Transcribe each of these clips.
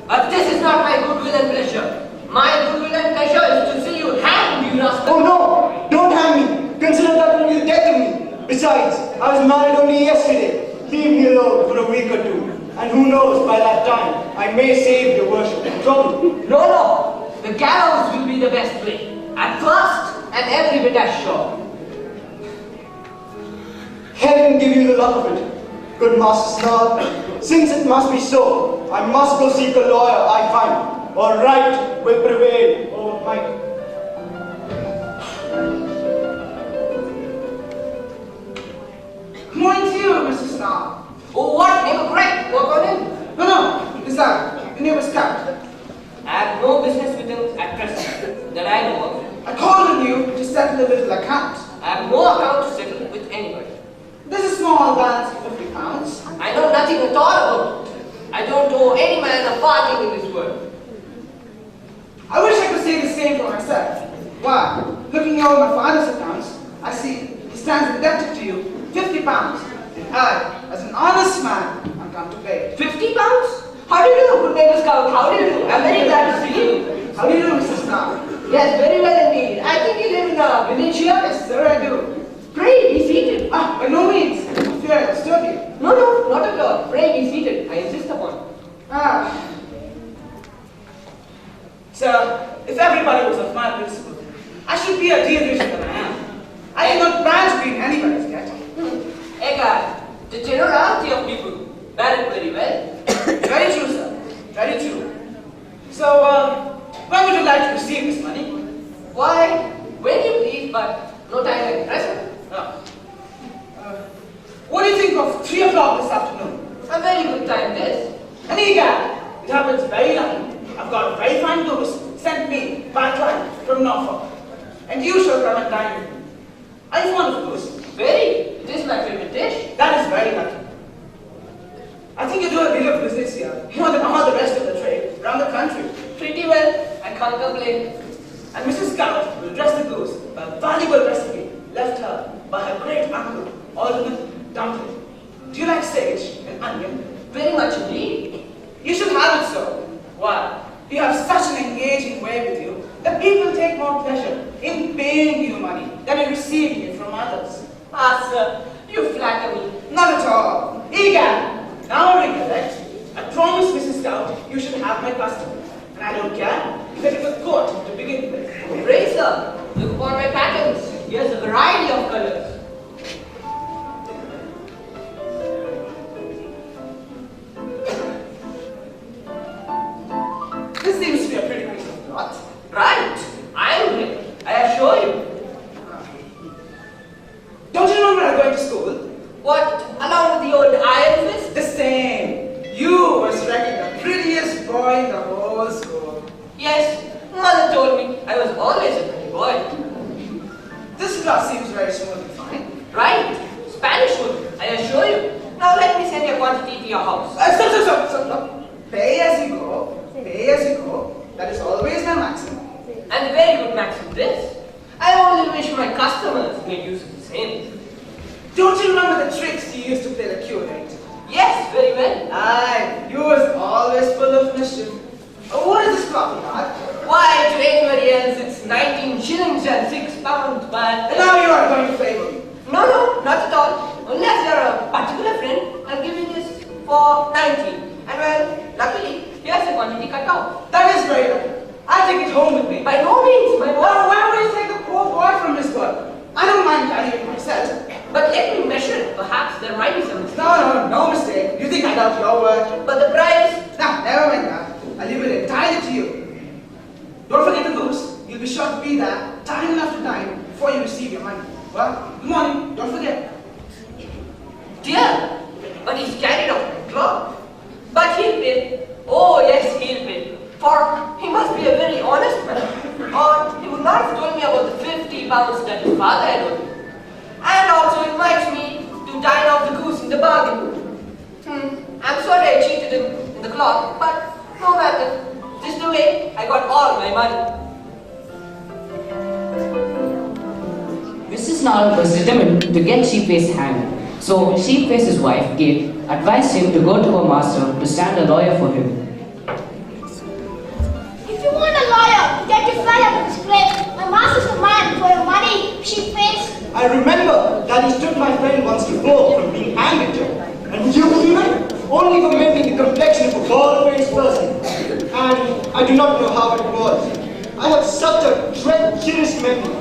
But this is not my goodwill and pleasure. My goodwill and pleasure is to see you hanged, you rascal. Oh no! Don't hang me! Consider that will be the death of me! Besides, I was married only yesterday. Leave me alone for a week or two. And who knows, by that time, I may save your worship from trouble. No. The gallows will be the best way. At first, and every bit as sure. Heaven give you the luck of it, good Master Snarl. Since it must be so, I must go seek a lawyer I find, or right will prevail over might. Good morning to you, Mr. Snarl. Oh, what? Neighbor Greg, work on him? No, Lizard, the neighbor's cat. I have no business with him at present, that I know of. I called on you to settle a little account. I have no account to settle with anybody. There's a small balance of £50. I know nothing at all about it. I don't owe any man a farthing in this world. I wish I could say the same for myself. Why, looking over my father's accounts, I see he stands indebted to you £50. And I, as an honest man, am come to pay. £50? How do you do, good neighbor Scout? How do you do? I'm very glad to see you. How do you do, Mr. Snarl? Yes, very well indeed. I think you live in a village here. Yes, sir, I do. Pray, be seated. By no means. I fear I disturb you. No, not at all. Pray, be seated. I insist upon it. Sir, if everybody was of my principle, I should be a deal richer than I am. I cannot branch being anybody's yet. Egad, the generality of people bear it very well. Very true, sir. Very true. So, when would you like to receive this money? Why, when you please, but no time like the present. What do you think of 3 o'clock this afternoon? A very good time this. And egad, it happens very lucky. I've got a very fine goose sent me by line from Norfolk. And you shall come and dine with me. Are you fond of goose? Very. It is my favorite dish. That is very lucky. I think you do a deal of business here, more than all the rest of the trade around the country. Pretty well. I can't complain. And Mrs. Scout will dress the goose by a valuable recipe left her by her great uncle, Alderman Dumpling. Do you like sage and onion? Very much indeed. You should have it so. Why? You have such an engaging way with you that people take more pleasure in paying you money than in receiving it from others. Ah, sir, you flatter me. Not at all. Egad, now recollect, I promised Mrs. Scout you should have my custom. And I don't care if it is a coat to begin with. Pray, sir, look upon my patterns. Here's a variety of colors. This seems to be a pretty piece of cloth. Right. I'm ready. I assure you. Don't you remember I going to school? What, along with the old iron fist? The same. You was reckoned the prettiest boy in the whole school. Yes, mother told me I was always a pretty boy. This cloth seems very smooth and fine. Right. Spanish wood, I assure you. Now let me send a quantity to your house. Stop. Pay as you go. Pay as you go. That is always my maxim. And a very good maxim this. I only wish my customers made use of the same. Don't you remember the tricks you used to play the curate? Yes, very well. Aye, you was always full of mischief. What is this cloth you had? Why, to anybody else it's 19 shillings and 6 pounds, but... And now you are going to favor me. No, not at all. Unless you're a particular friend, I'll give you this for 90. And well, luckily, here's the quantity cut off. That is very lucky. I'll take it home with me. By no means, my boy. Now, why would you take the poor boy from his work? I don't mind carrying it myself. But let me measure it. Perhaps there might be some mistake. No mistake. You think I doubt your word? But the price... Nah, never mind that. I'll leave it entirely to you. Don't forget the goose. You'll be sure to be there time after time before you receive your money. Well, good morning. Don't forget. Dear, but he's carried off my cloth. But he'll pay. Oh, yes, he'll pay. For he must be a very honest man. Or he would not have told me about the 50 pounds that his father had owed me. And also invites me to dine off the goose in the bargain. I'm sorry I cheated him in the cloth, but no matter. This is the way I got all my money. Mrs. Snarl was determined to get Sheepface hanged, so Sheepface's wife, Kate, advised him to go to her master to stand a lawyer for him. I remember that he stood my friend once to fall from being hanged at jail. And would you believe it? Only for making the complexion of a bald-faced person. And I do not know how it was. I have such a treacherous memory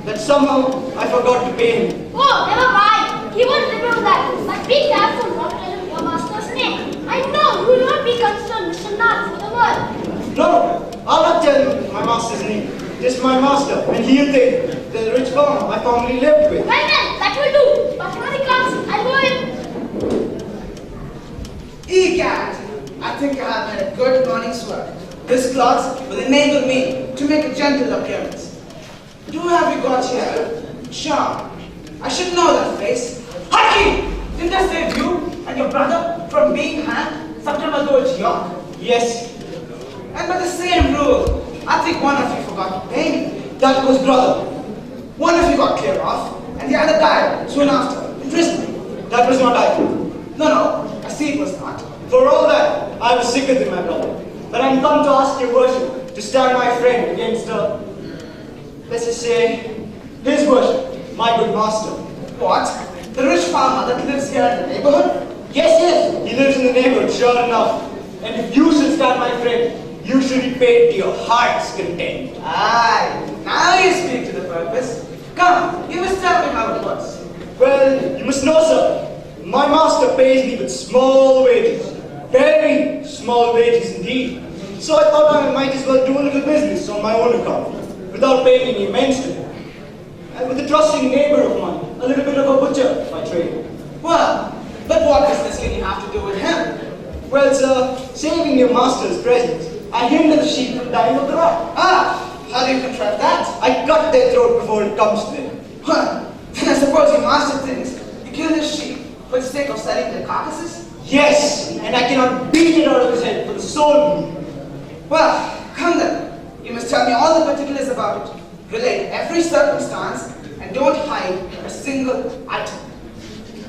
that somehow I forgot to pay him. Oh, never mind. He won't remember that. But be careful not to tell him your master's name. I know you will not be concerned, Mr. Nat, for the world. No, I'll not tell you my master's name. Just my master, and he'll think the rich farmer I formerly lived with. Well then, that will do. But when he comes, I'll go in. Egad, I think I have made a good morning's work. This cloth will enable me to make a gentle appearance. Who have you got here? Sure, I should know that face. Haki! Didn't I save you and your brother from being hanged some time ago at York? Yes, And by the same rule, I think one of you forgot to pay me. that was brother. One of you got clear off, and the other died soon after, in prison. That was not I. No, I see it was not. For all that, I was sicker than my brother. But I'm come to ask your worship to stand my friend against let's just say, his worship, my good master. What? The rich farmer that lives here in the neighborhood? Yes, he lives in the neighborhood, sure enough. And if you should stand my friend, you should be paid to your heart's content. Aye, now you speak to the purpose. Come, you must tell me how it was. Well, you must know, sir, my master pays me with small wages. Very small wages indeed. So I thought I might as well do a little business on my own account, without paying me immensely. And with a trusting neighbor of mine, a little bit of a butcher by trade. Well, but what does this really have to do with him? Well, sir, saving your master's presence, I hinder the sheep from dying of the rot. Ah, how do you contrive that? I cut their throat before it comes to them. Well, then I suppose your master thinks you kill his sheep for the sake of selling their carcasses? Yes, and I cannot beat it out of his head for the soul meat. Well, come then. You must tell me all the particulars about it. Relate every circumstance and don't hide a single item.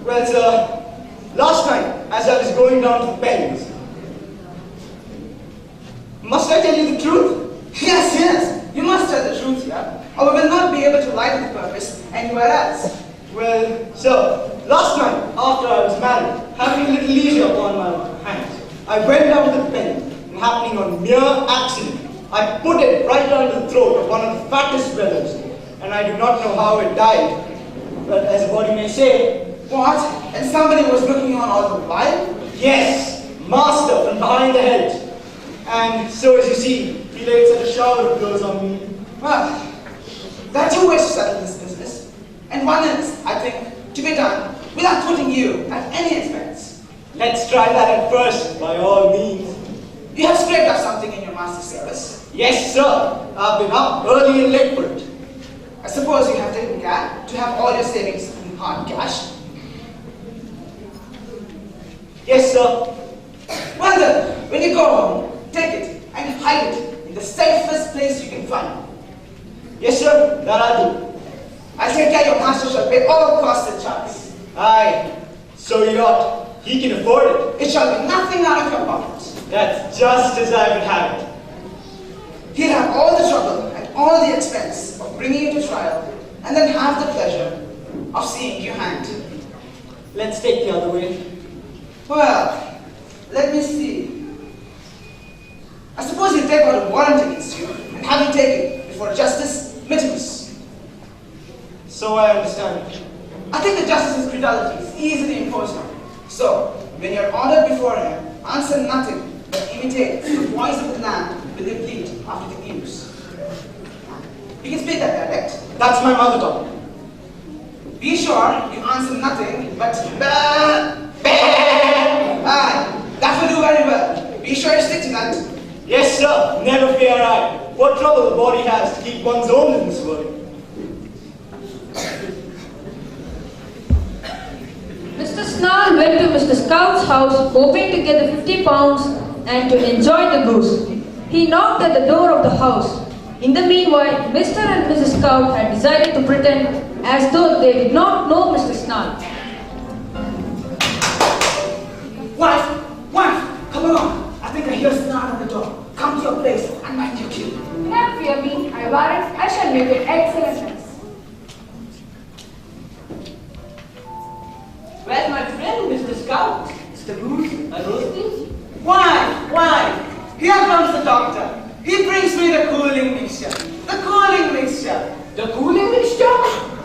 Well, sir, last night, as I was going down to the pens, must I tell you the truth? Yes, you must tell the truth here, or we will not be able to lie to the purpose anywhere else. Well, sir, last night, after I was married, having a little leisure upon my hands, I went down to the pen, and happening on mere accident, I put it right down the throat of one of the fattest brothers, and I do not know how it died. But as a body may say, What? And somebody was looking on all the while? yes, master from behind the hedge. And so, as you see, he laid such a shower of blows on me. Well, there are two ways to settle this business. And one is, I think, to be done without putting you at any expense. Let's try that at first, by all means. You have scraped up something in your master's service. Yes, sir. I've been up early and late for it. I suppose you have taken care to have all your savings in hard cash. Yes, sir. Well then, when you go home, take it and hide it in the safest place you can find. Yes, sir. That I'll do. I'll take care your master shall pay all costs and charges. Aye. So you ought. He can afford it. It shall be nothing out of your pocket. That's just as I would have it. He'll have all the trouble and all the expense of bringing you to trial, and then have the pleasure of seeing you hanged. Let's take the other way. Well, let me see. I suppose he'll take out a warrant against you and have you taken before Justice Mitimus. So I understand. I think the justice's credulity is easily imposed on. So, when you're ordered before him, answer nothing but imitate the voice of the man with the bleat after the ewes. You can speak that dialect. That's my mother tongue. Be sure you answer nothing but bah, bah. Aye, that will do very well. Be sure you stick to that. Yes, sir. Never fear I. What trouble the body has to keep one's own in this world. Mr. Snarl went to Mr. Scout's house hoping to get the 50 pounds and to enjoy the goose. He knocked at the door of the house. In the meanwhile, Mr. and Mrs. Scout had decided to pretend as though they did not know Mr. Snarl. Wife, come along. I think I hear Snarl on the door. Come to your place and mind your cue. Do not fear me. I warrant I shall make an excellent mess. Scout, Mr. Goose, a roasting? Why? Here comes the doctor. He brings me the cooling mixture. The cooling mixture. The cooling mixture?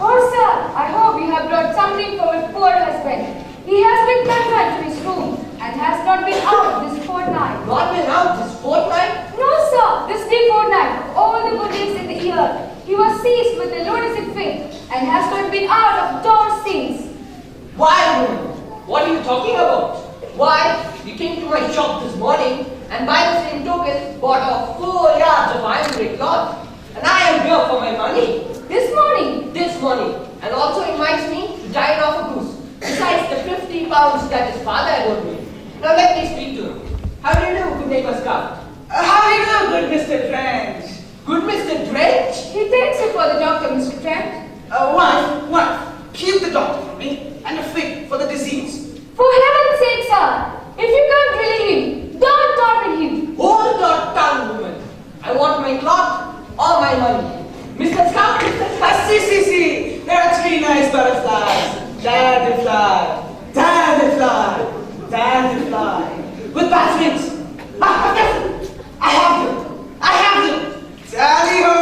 Oh, sir, I hope you have brought something for my poor husband. He has been confined to his room and has not been out this fortnight. Not been out this fortnight? No, sir, this day fortnight, of all the good days in the year, he was seized with a lunatic fit and has not been out of doors since. Why, woman? What are you talking about? Why, you came to my shop this morning and by the same token bought off 4 yards of ivory cloth. And I am here for my money. This morning, This morning. And also invites me to dine off a goose. Besides the 50 pounds that his father had owed me. Now let me speak to him. How do you do, good neighbor Scout? How do you do, good Mr. Trench? Good Mr. Drench? he takes you for the doctor, Mr. Trent. Wife, keep the doctor for me and a fig for the disease. For heaven's sake, sir, if you can't relieve him, don't torment him. Hold your tongue, woman. I want my cloth or my money. Mr. Scout, Mr. Scout. See. There are 3 nice butterflies. There they fly. There they fly. There they fly. With bat wings. I have them. Tally-ho!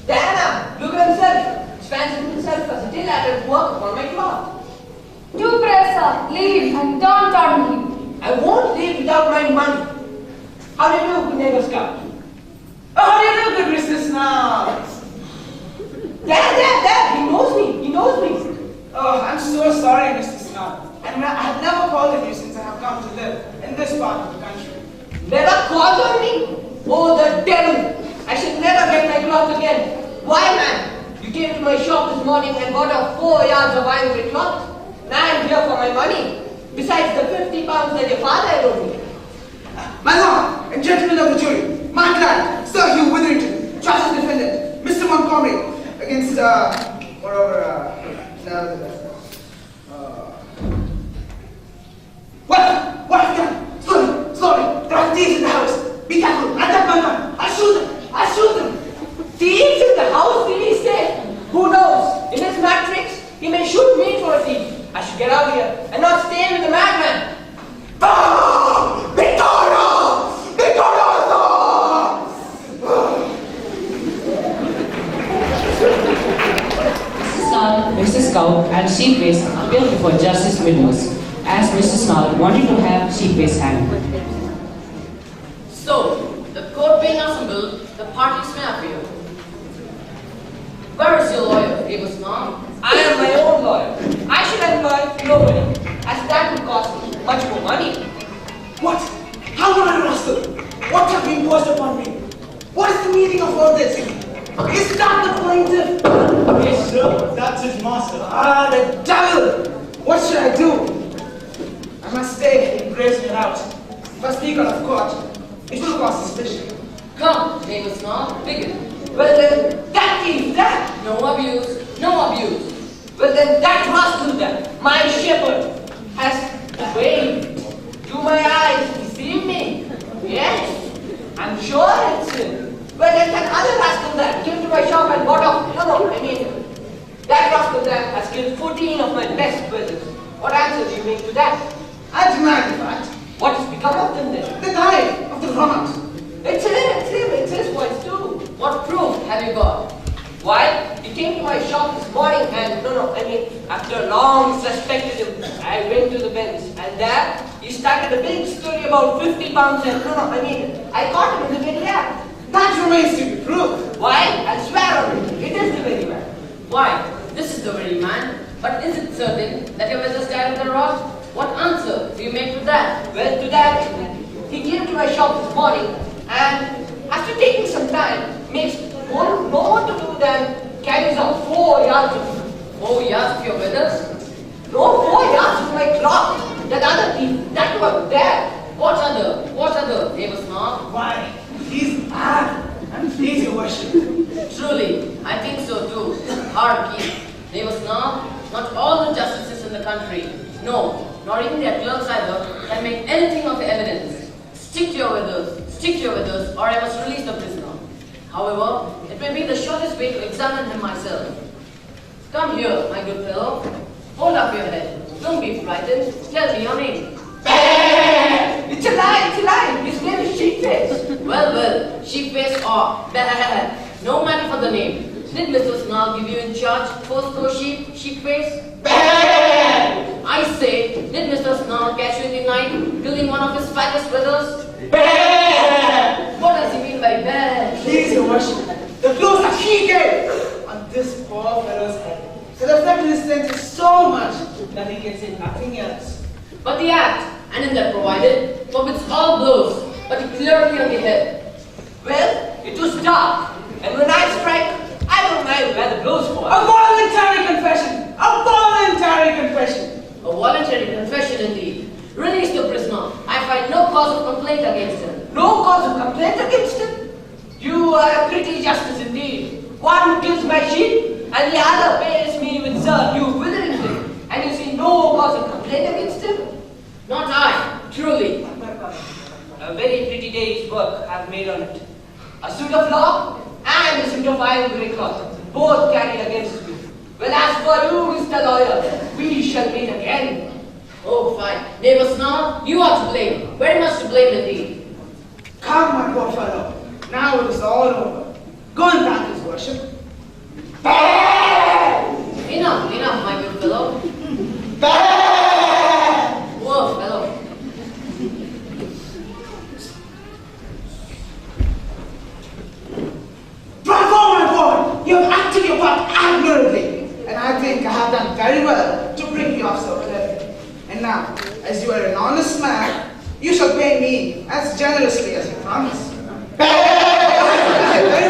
Diana, look at himself. He's fancying himself as a till at work upon my cloth. Do pray, sir, leave him and don't torment him. I won't leave without my money. How do you do, good neighbor Scout? Oh, how do you do, good Mr. Snobs? There. He knows me. Oh, I'm so sorry, Mr. Snob. I have never called on you since I have come to live in this part of the country. Never called on me? Oh, the devil! I should never get my cloth again. Why, man? You came to my shop this morning and bought off 4 yards of ivory cloth. Now I'm here for my money. Besides the 50 pounds that your father had owed me. My lord and gentlemen of the jury, my client, Sir Hugh Witherington, charged defendant, Mr. Montgomery, against, What have you done? Slowly, there are thieves in the house. Be careful, and that my gun. I'll shoot them. Thieves in the house, did he say? Who knows? In his mad tricks, he may shoot me for a thief. I should get out of here and not stay with the madman. Ah! Victoria! Mrs. Snarl, Mr. Scout, and Sheepface appeared before Justice Midwest, as Mr. Snarl wanted to have Sheepface hanged. So, the court being assembled, the parties may appear. Where is your lawyer, Amos Snarl? I am my own lawyer. I should employ nobody, as that would cost me much more money. What? How am I rascal? What have been imposed upon me? What is the meaning of all this? Is that the plaintiff? Yes, sir. That's his master. Ah, the devil! What should I do? I must stay and brazen it out. If I speak out of court, it will cause suspicion. Come, Amos Snarl, begin. Well then, that thief, that! No abuse, no abuse. Well then, that rascal there, my shepherd, has obeyed. Do my eyes deceive me? Yes, I'm sure it's him. Well then, that other rascal there came to my shop and bought off, that rascal there has killed 14 of my best brothers. What answer do you make to that? I deny the fact. What has become of them then? They died of the rot. It's his voice too. What proof have you got? Why? He came to my shop this morning and, after long suspected him, I went to the bench and there he started a big story about 50 pounds and, I caught him in the very act. That remains to be proved. Why? I'll swear on it. It is the very man. Why, this is the very man. But is it certain that your brothers died of the rot? What answer do you make to that? Well, to that, he came to my shop this morning and, after taking some time, makes no more to do than carries out 4 yards of 4 yards of your brothers? No, 4 yards of my cloth. That other thief, that was there. What other, Amos Snarl? Why? He's mad and please your worship. Truly, I think so too. Hark ye, Amos Snarl, not all the justices in the country, no, nor even their clerks either, can make anything of the evidence. Stick to your withers, or I must release the prisoner. However, it may be the shortest way to examine him myself. Come here, my good fellow. Hold up your head. Don't be frightened. Tell me your name. It's a lie. His name is Sheepface. Well, Sheepface or no matter for the name. Did Mr. Snarl give you in charge fourscore sheep, Sheepface? I say, did Mr. Snarl catch you in the night, killing one of his fattest brothers? What does he mean by bad? Please, your worship, the blows that he gave on this poor fellow's head should affect his senses so much that he can say nothing else. But the Act, and in that provided, forbids all blows, particularly on the head. Well, it was dark, and when I strike, I don't mind where the blows fall. A voluntary confession! A voluntary confession! A voluntary confession indeed. Release the prisoner. I find no cause of complaint against him. No cause of complaint against him? You are a pretty justice indeed. One kills my sheep, and the other pays me with you witheringly. And you see no cause of complaint against him? Not I, truly. A very pretty day's work I've made on it. A suit of law and a suit of iron grey cloth, both carried against me. Well, as for you, Mr. Lawyer, we shall meet again. Oh, fine. Neighbor Snarl, you are to blame. Very much to blame indeed. Come, my poor fellow. Now it is all over. Go and thank his worship. Enough, my good fellow. Poor fellow. Bravo, my boy! You have acted your part admirably, and I think I have done very well to bring you off so cleverly. And now, as you are an honest man, you shall pay me as generously as you promised. Very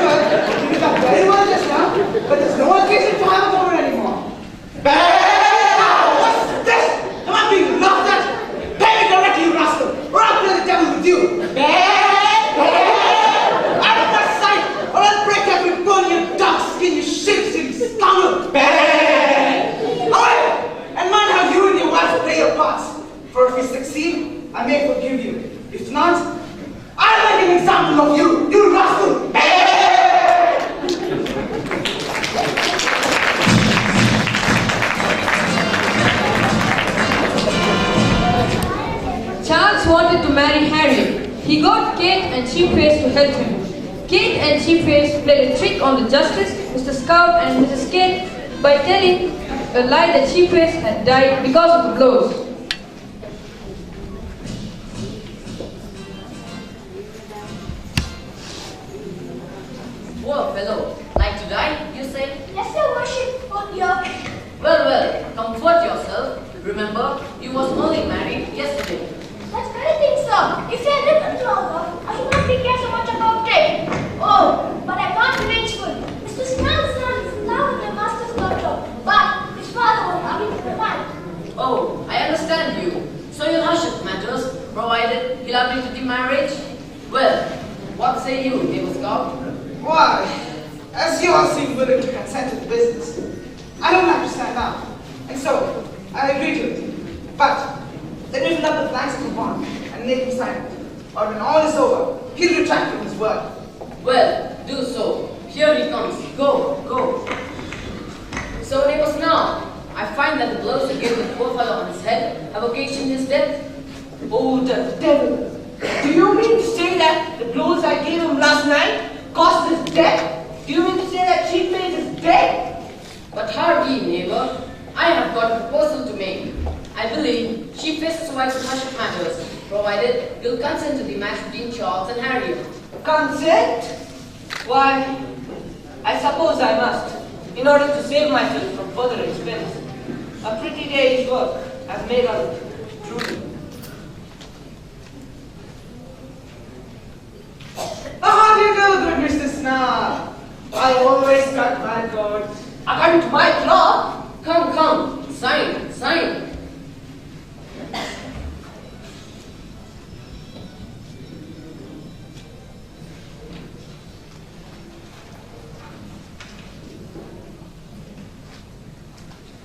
well. You did that very well just now, but there's no occasion to have it over anymore. What's this? Am I being laughed at? Pay me directly, you rascal, or I'll play the devil with you. Out of my sight, or I'll break every bone in your dark skin, you sheep-stealing scoundrel. Alright, and mind how you and your wife play your parts. For if you succeed, I may forgive you. If not, I'll make an example of you, you rascal! Charles wanted to marry Harry. He got Kate and Sheepface to help him. Kate and Sheepface played a trick on the justice, Mr. Scout and Mrs. Kate by telling a lie that Sheepface had died because of the blows. Poor fellow. Like to die, you say? Yes, your worship, oh dear. Well, comfort yourself. Remember, you was only married yesterday. That's very thing, sir. If you had lived longer, I should not be cared so much about it. Oh, but I'm not revengeful. Mr. Snell's son is in love with my master's daughter, but his father was having to revive. Oh, I understand you. So you'll hush up matters, provided he'll agree to the marriage? Well, what say you, neighbor Scout? Why, as you all seem willing to consent to the business, I don't have to stand out. And so, I agree to it. But, let me fill up the blanks of the bond and make him sign it. Or when all is over, he'll retract from his word. Well, do so. Here he comes. Go. So, neighbors, now, I find that the blows he gave the poor fellow on his head have occasioned his death. Oh, the devil! Do you mean to say that the blows I gave him last night caused his death? Do you mean to say that Sheepface is dead? But hardly, neighbor. I have got a proposal to make. I believe Sheepface's wife will hush up matters, provided you'll consent to the match between Charles and Harriet. Consent? Why, I suppose I must, in order to save myself from further expense. A pretty day's work I've made on it, truly. How do you do, good Mr. Snarl? I always cut my coat. According to my cloth, Come, sign.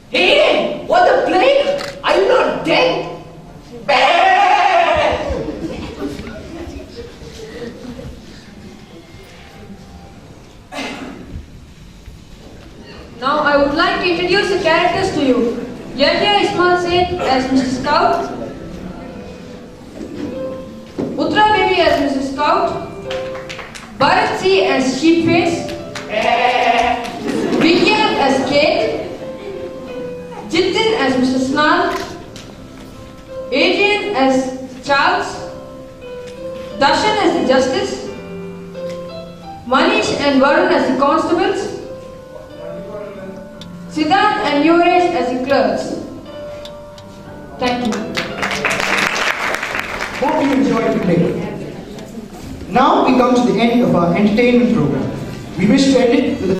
hey, what the plague? Are you not dead? Now I would like to introduce Yahya Ismail Seth as Mr. Scout, Uttara Baby as Mrs. Scout, Bharat C as Sheepface, Vigyan as Kate, Jitin as Mr. Snarl, Adrian as Charles, Darshan as the Justice, Manish and Varun as the constables, Siddharth and Yuresh as the clerks. Thank you. Hope you enjoyed the play. Now we come to the end of our entertainment program. We wish to end it with a